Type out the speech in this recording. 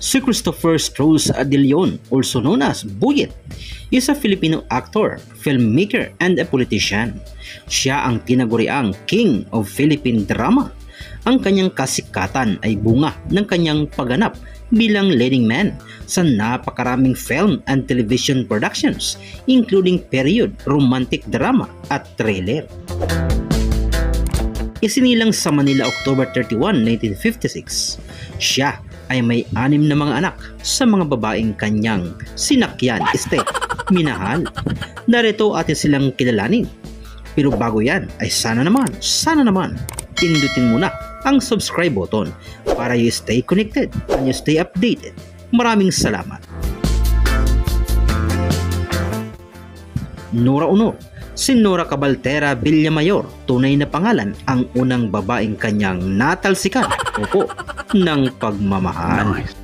Si Christopher Strauss de Leon, also known as Buyet, is a Filipino actor, filmmaker, and a politician. Siya ang tinaguriang King of Philippine Drama. Ang kanyang kasikatan ay bunga ng kanyang pagganap bilang leading man sa napakaraming film and television productions, including period, romantic drama at thriller. Isinilang sa Manila October 31, 1956. Siya ay may 6 na mga anak sa mga babaeng kanyang sinakyan, minahal. Narito atin silang kilalanin. Pero bago yan ay sana naman, pindutin mo na ang subscribe button para you stay connected and you stay updated. Maraming salamat. Nora Honor. Si Nora Cabaltera Villamayor, tunay na pangalan, ang unang babaeng kanyang natalsikan ng pagmamahal. Nice.